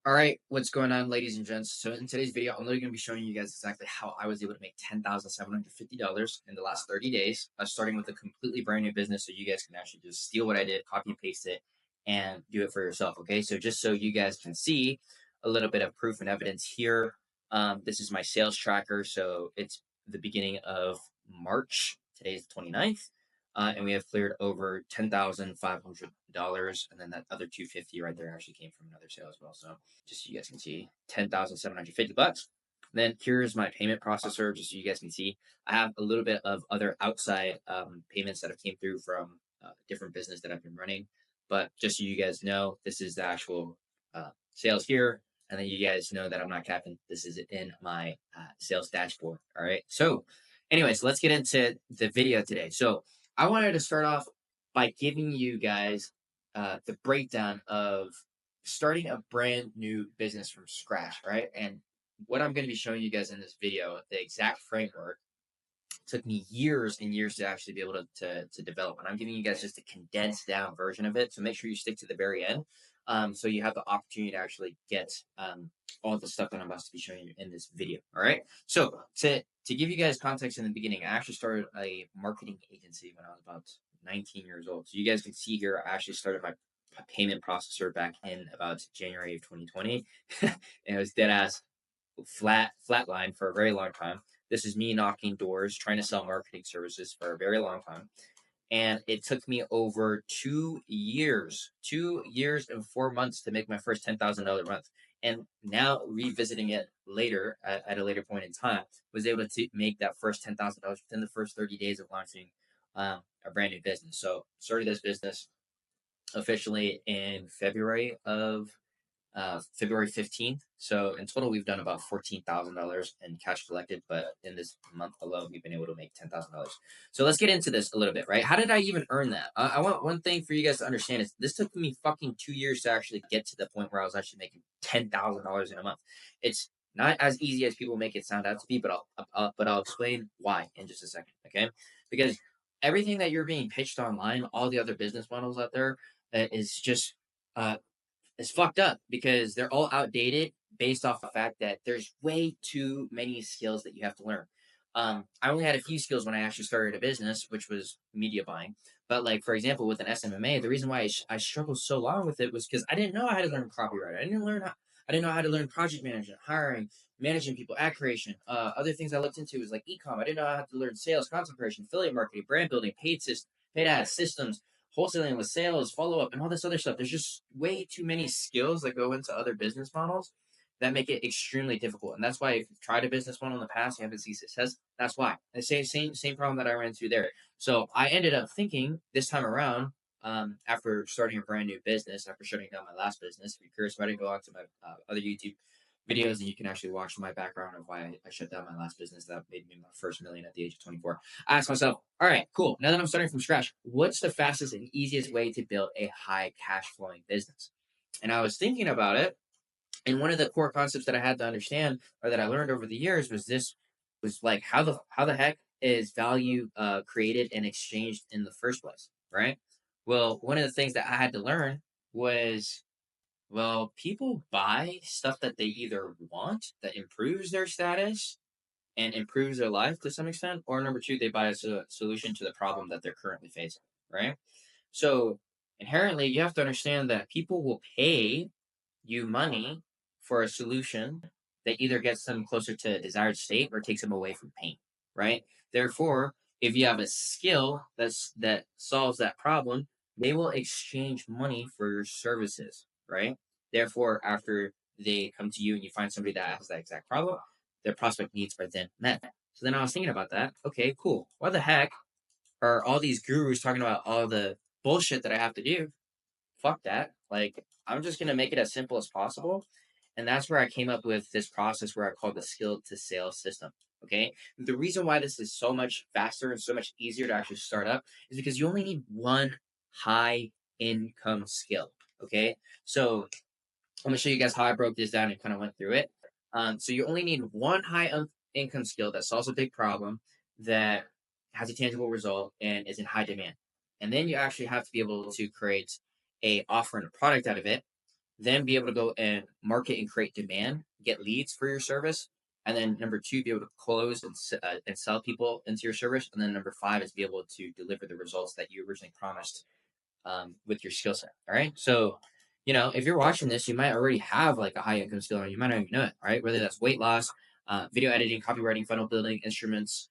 All right, what's going on, ladies and gents? So in today's video, I'm literally going to be showing you guys exactly how I was able to make $10,750 in the last 30 days, starting with a completely brand new business, so you guys can actually just steal what I did, copy and paste it, and do it for yourself. Okay, so just so you guys can see a little bit of proof and evidence here, this is my sales tracker. So it's the beginning of March. Today is the 29th. And we have cleared over $10,500, and then that other 250 right there actually came from another sale as well. So just so you guys can see, $10,750. Then here's my payment processor, just so you guys can see. I have a little bit of other outside payments that have came through from different business that I've been running, but just so you guys know, this is the actual sales here, and then you guys know that I'm not capping. This is in my sales dashboard. All right. So, anyways, let's get into the video today. So I wanted to start off by giving you guys the breakdown of starting a brand new business from scratch, right? And what I'm going to be showing you guys in this video, the exact framework, took me years and years to actually be able to develop. And I'm giving you guys just a condensed down version of it. So make sure you stick to the very end. So you have the opportunity to actually get all the stuff that I'm about to be showing you in this video. All right. So to give you guys context in the beginning, I actually started a marketing agency when I was about 19 years old. So you guys can see here, I actually started my payment processor back in about January of 2020. And it was dead ass flatline for a very long time. This is me knocking doors, trying to sell marketing services for a very long time. And it took me over 2 years and 4 months to make my first $10,000 month. And now revisiting it later at a later point in time, was able to make that first $10,000 within the first 30 days of launching a brand new business. So started this business officially in February 15th. So in total, we've done about $14,000 in cash collected, but in this month alone, we've been able to make $10,000. So let's get into this a little bit, right? How did I even earn that? I want one thing for you guys to understand is this took me fucking 2 years to actually get to the point where I was actually making $10,000 in a month. It's not as easy as people make it sound out to be, but I'll explain why in just a second, okay? Because everything that you're being pitched online, all the other business models out there, is just uh, is fucked up because they're all outdated based off the fact that there's way too many skills that you have to learn. I only had a few skills when I actually started a business, which was media buying. But like for example, with an SMMA, the reason why I struggled so long with it was because I didn't know how to learn copyright. I didn't know how to learn project management, hiring, managing people, ad creation. Other things I looked into was like ecom. I didn't know how to learn sales, content creation, affiliate marketing, brand building, paid ads, systems, wholesaling with sales, follow up, and all this other stuff. There's just way too many skills that go into other business models that make it extremely difficult. And that's why if you've tried a business model in the past, you haven't seen success. That's why. The same problem that I ran into there. So I ended up thinking this time around, after starting a brand new business, after shutting down my last business, if you're curious about it, go out to my other YouTube videos and you can actually watch my background of why I shut down my last business that made me my first million at the age of 24. I asked myself, all right, cool. Now that I'm starting from scratch, what's the fastest and easiest way to build a high cash flowing business? And I was thinking about it. And one of the core concepts that I had to understand or that I learned over the years was like how the heck is value created and exchanged in the first place, right? Well, one of the things that I had to learn was, well, people buy stuff that they either want that improves their status and improves their life to some extent, or number two, they buy a solution to the problem that they're currently facing, right? So inherently, you have to understand that people will pay you money for a solution that either gets them closer to a desired state or takes them away from pain, right? Therefore, if you have a skill that solves that problem, they will exchange money for your services, right? Therefore, after they come to you and you find somebody that has that exact problem, their prospect needs are then met. So then I was thinking about that. Okay, cool. Why the heck are all these gurus talking about all the bullshit that I have to do? Fuck that. Like, I'm just gonna make it as simple as possible. And that's where I came up with this process where I call the skill to sales system. Okay. The reason why this is so much faster and so much easier to actually start up is because you only need one high income skill. Okay. So I'm gonna show you guys how I broke this down and kind of went through it. So you only need one income skill that solves a big problem, that has a tangible result and is in high demand. And then you actually have to be able to create a offer and a product out of it then be able to go and market and create demand, get leads for your service. And then number two, be able to close and sell people into your service. And then number five is be able to deliver the results that you originally promised with your skill set. All right. So, if you're watching this, you might already have like a high income skill, and you might not even know it. Right. Whether that's weight loss, video editing, copywriting, funnel building, instruments,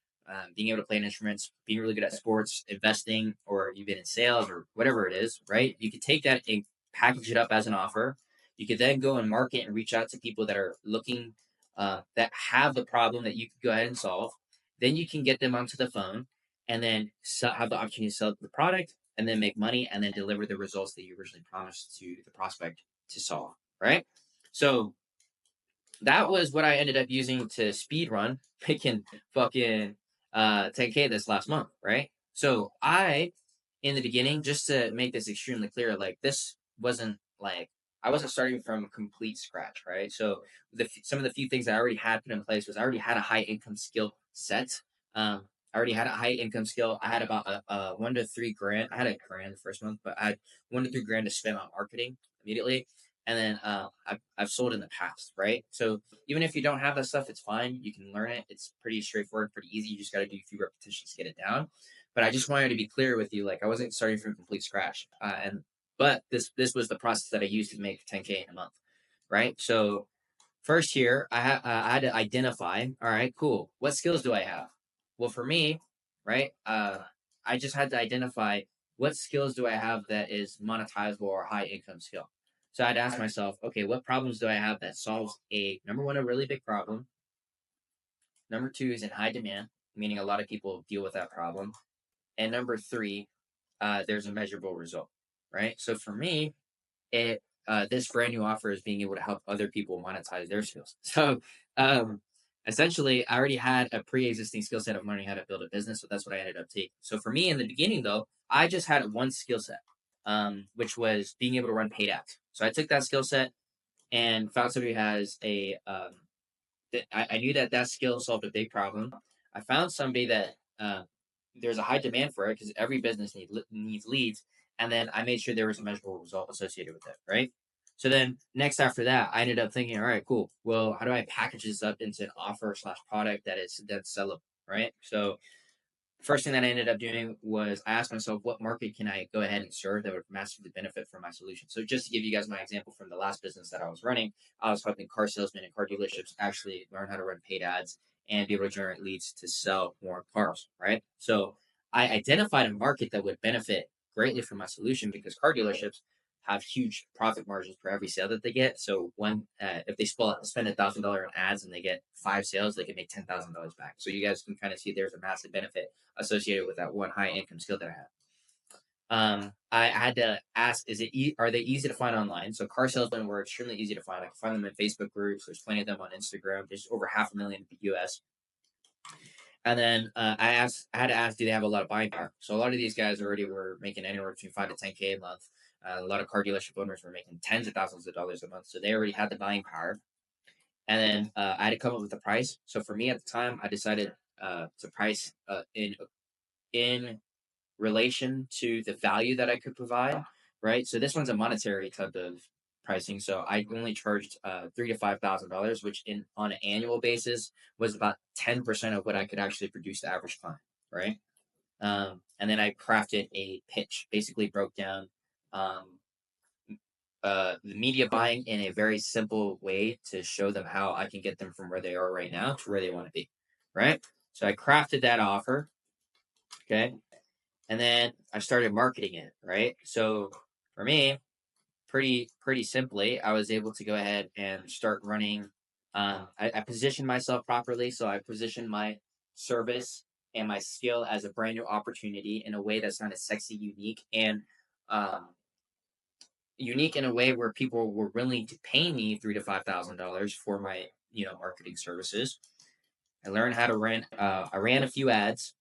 being able to play an instruments, being really good at sports, investing, or you've been in sales or whatever it is. Right. You could take that and package it up as an offer. You could then go and market and reach out to people that are looking, that have the problem that you could go ahead and solve. Then you can get them onto the phone and then have the opportunity to sell the product and then make money and then deliver the results that you originally promised to the prospect to solve. Right. So that was what I ended up using to speed run making fucking 10K this last month. Right. So in the beginning, just to make this extremely clear, like this wasn't like, I wasn't starting from complete scratch. Right. So some of the few things I already had put in place was I already had a high income skill set. I already had a high income skill. I had about a 1 to 3 grand. I had a grand the first month, but I had 1 to 3 grand to spend on marketing immediately. And then I've sold in the past, right? So even if you don't have that stuff, it's fine. You can learn it. It's pretty straightforward, pretty easy. You just got to do a few repetitions to get it down. But I just wanted to be clear with you, like I wasn't starting from complete scratch. But this was the process that I used to make 10K in a month, right? So first year, I had to identify. All right, cool. What skills do I have? Well, for me, right, I just had to identify what skills do I have that is monetizable or high income skill. So I'd ask myself, okay, what problems do I have that solves a number one, a really big problem. Number two is in high demand, meaning a lot of people deal with that problem. And number three, there's a measurable result, right? So for me, it this brand new offer is being able to help other people monetize their skills. So um, essentially, I already had a pre-existing skill set of learning how to build a business, so that's what I ended up taking. So for me, in the beginning, though, I just had one skill set, which was being able to run paid ads. So I took that skill set and found somebody who has I knew that that skill solved a big problem. I found somebody that there's a high demand for it because every business needs leads, and then I made sure there was a measurable result associated with it, right? So then next after that, I ended up thinking, all right, cool. Well, how do I package this up into an offer slash product that's sellable, right? So first thing that I ended up doing was I asked myself, what market can I go ahead and serve that would massively benefit from my solution? So just to give you guys my example from the last business that I was running, I was helping car salesmen and car dealerships actually learn how to run paid ads and be able to generate leads to sell more cars, right? So I identified a market that would benefit greatly from my solution because car dealerships have huge profit margins for every sale that they get. So if they spend $1,000 on ads and they get 5 sales, they can make $10,000 back. So you guys can kind of see there's a massive benefit associated with that one high income skill that I have. I had to ask, are they easy to find online? So car salesmen were extremely easy to find. I can find them in Facebook groups. There's plenty of them on Instagram. There's over 500,000 in the US. And then I had to ask, do they have a lot of buying power? So a lot of these guys already were making anywhere between 5 to 10K a month. A lot of car dealership owners were making tens of thousands of dollars a month. So they already had the buying power. And then I had to come up with a price. So for me at the time, I decided to price in relation to the value that I could provide, right? So this one's a monetary type of pricing. So I only charged $3,000 to $5,000, which on an annual basis was about 10% of what I could actually produce the average client, right? And then I crafted a pitch, basically broke down um, the media buying in a very simple way to show them how I can get them from where they are right now to where they want to be, right? So I crafted that offer, okay? And then I started marketing it, right? So for me, pretty simply, I was able to go ahead and start running. I positioned myself properly, so I positioned my service and my skill as a brand new opportunity in a way that's not as sexy, um, unique in a way where people were willing to pay me $3,000 to $5,000 for my marketing services. I learned how to run. I ran a few ads,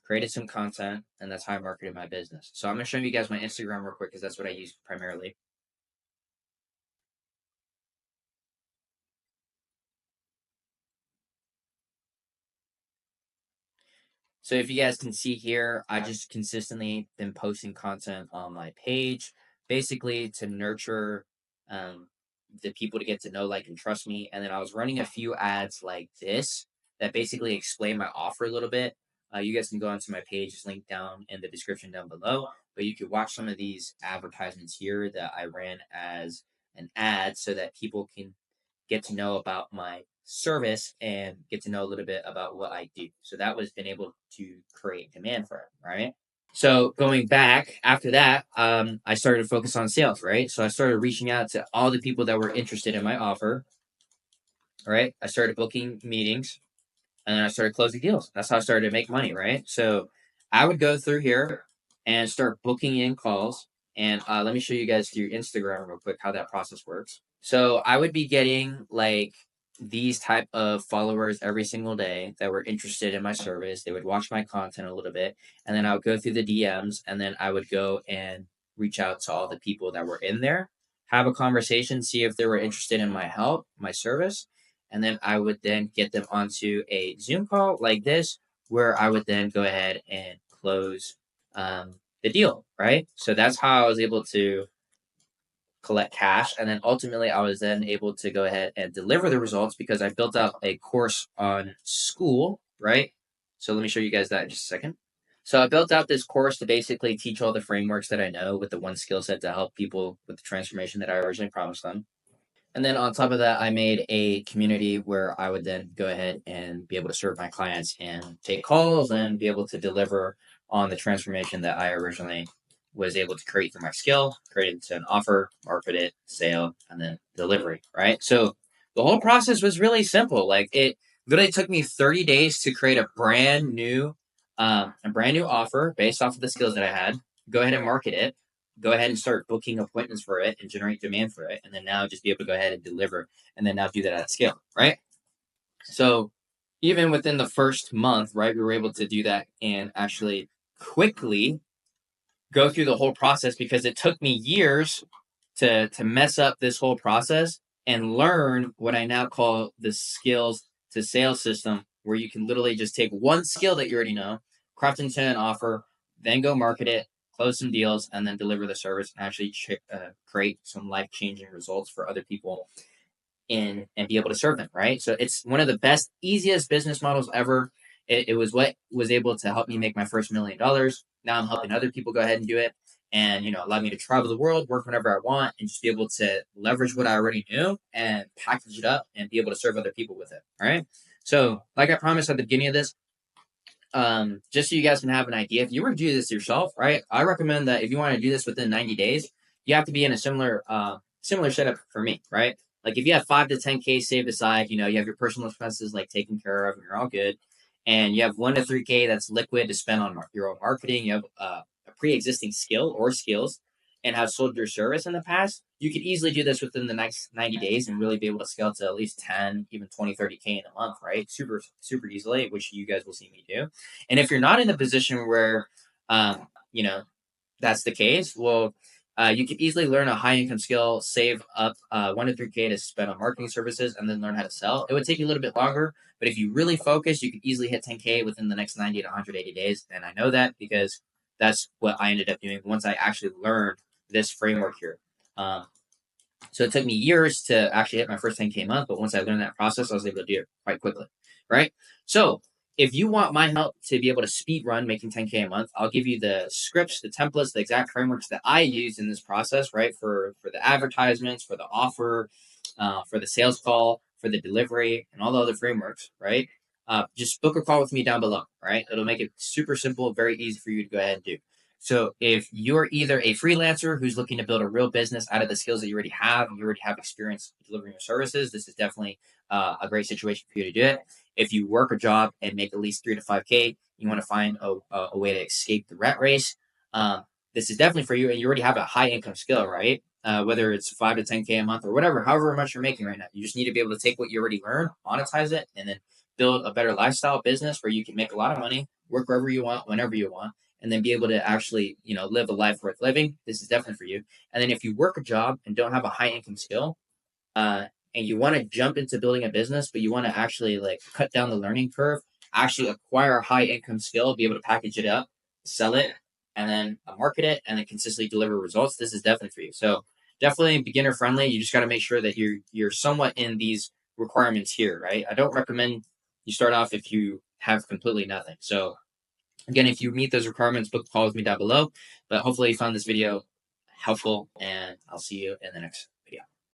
created some content, and that's how I marketed my business. So I'm gonna show you guys my Instagram real quick because that's what I use primarily. So if you guys can see here, I just consistently been posting content on my page, basically to nurture the people to get to know, like, and trust me. And then I was running a few ads like this that basically explain my offer a little bit. You guys can go onto my page, it's linked down in the description down below. But you could watch some of these advertisements here that I ran as an ad so that people can get to know about my service and get to know a little bit about what I do. So that was been able to create demand for it, right? So going back after that, I started to focus on sales, right? So I started reaching out to all the people that were interested in my offer, right? I started booking meetings, and then I started closing deals. That's how I started to make money, right? So I would go through here and start booking in calls. And let me show you guys through Instagram real quick how that process works. So I would be getting like these type of followers every single day that were interested in my service. They would watch my content a little bit, and then I would go through the DMs, and then I would go and reach out to all the people that were in there, have a conversation, see if they were interested in my help, my service, and then I would then get them onto a Zoom call like this, where I would then go ahead and close the deal, right? So that's how I was able to collect cash. And then ultimately, I was then able to go ahead and deliver the results because I built out a course on school, right? So let me show you guys that in just a second. So I built out this course to basically teach all the frameworks that I know with the one skill set to help people with the transformation that I originally promised them. And then on top of that, I made a community where I would then go ahead and be able to serve my clients and take calls and be able to deliver on the transformation that I originally was able to create through my skill, create it into an offer, market it, sale, and then delivery, right? So the whole process was really simple. Like it literally took me 30 days to create a brand new offer based off of the skills that I had, go ahead and market it, go ahead and start booking appointments for it and generate demand for it. And then now just be able to go ahead and deliver and then now do that at scale, right? So even within the first month, right, we were able to do that and actually quickly go through the whole process because it took me years to mess up this whole process and learn what I now call the skills to sales system, where you can literally just take one skill that you already know, craft into an offer, then go market it, close some deals, and then deliver the service and actually create some life changing results for other people in and be able to serve them, right? So it's one of the best, easiest business models ever. It was what was able to help me make my first $1 million. Now I'm helping other people go ahead and do it, and allow me to travel the world, work whenever I want, and just be able to leverage what I already knew and package it up and be able to serve other people with it. All right. So, like I promised at the beginning of this, just so you guys can have an idea, if you were to do this yourself, right, I recommend that if you want to do this within 90 days, you have to be in a similar setup for me, right? Like if you have 5 to 10K saved aside, you have your personal expenses like taken care of and you're all good, and you have 1 to 3K that's liquid to spend on your own marketing, you have a pre-existing skill or skills and have sold your service in the past, you could easily do this within the next 90 days and really be able to scale to at least 10, even 20, 30K in a month, right? Super, super easily, which you guys will see me do. And if you're not in a position where, um, you know, that's the case, well, you could easily learn a high income skill, save up 1 to 3K to spend on marketing services, and then learn how to sell. It would take you a little bit longer, but if you really focus, you could easily hit 10K within the next 90 to 180 days. And I know that because that's what I ended up doing once I actually learned this framework here. Um, so it took me years to actually hit my first 10K month, but once I learned that process, I was able to do it quite quickly, right? So if you want my help to be able to speed run making 10K a month, I'll give you the scripts, the templates, the exact frameworks that I use in this process, right? For the advertisements, for the offer, for the sales call, for the delivery, and all the other frameworks, right? Just book a call with me down below, right? It'll make it super simple, very easy for you to go ahead and do. So if you're either a freelancer who's looking to build a real business out of the skills that you already have experience delivering your services, this is definitely a great situation for you to do it. If you work a job and make at least 3 to 5K, you want to find a way to escape the rat race. This is definitely for you, and you already have a high income skill, right? Whether it's 5 to 10K a month or whatever, however much you're making right now, you just need to be able to take what you already learned, monetize it, and then build a better lifestyle business where you can make a lot of money, work wherever you want, whenever you want, and then be able to actually, live a life worth living. This is definitely for you. And then if you work a job and don't have a high income skill, and you want to jump into building a business, but you want to actually like cut down the learning curve, actually acquire a high income skill, be able to package it up, sell it, and then market it, and then consistently deliver results. This is definitely for you. So definitely beginner friendly. You just got to make sure that you're somewhat in these requirements here, right? I don't recommend you start off if you have completely nothing. So again, if you meet those requirements, book a call with me down below. But hopefully you found this video helpful, and I'll see you in the next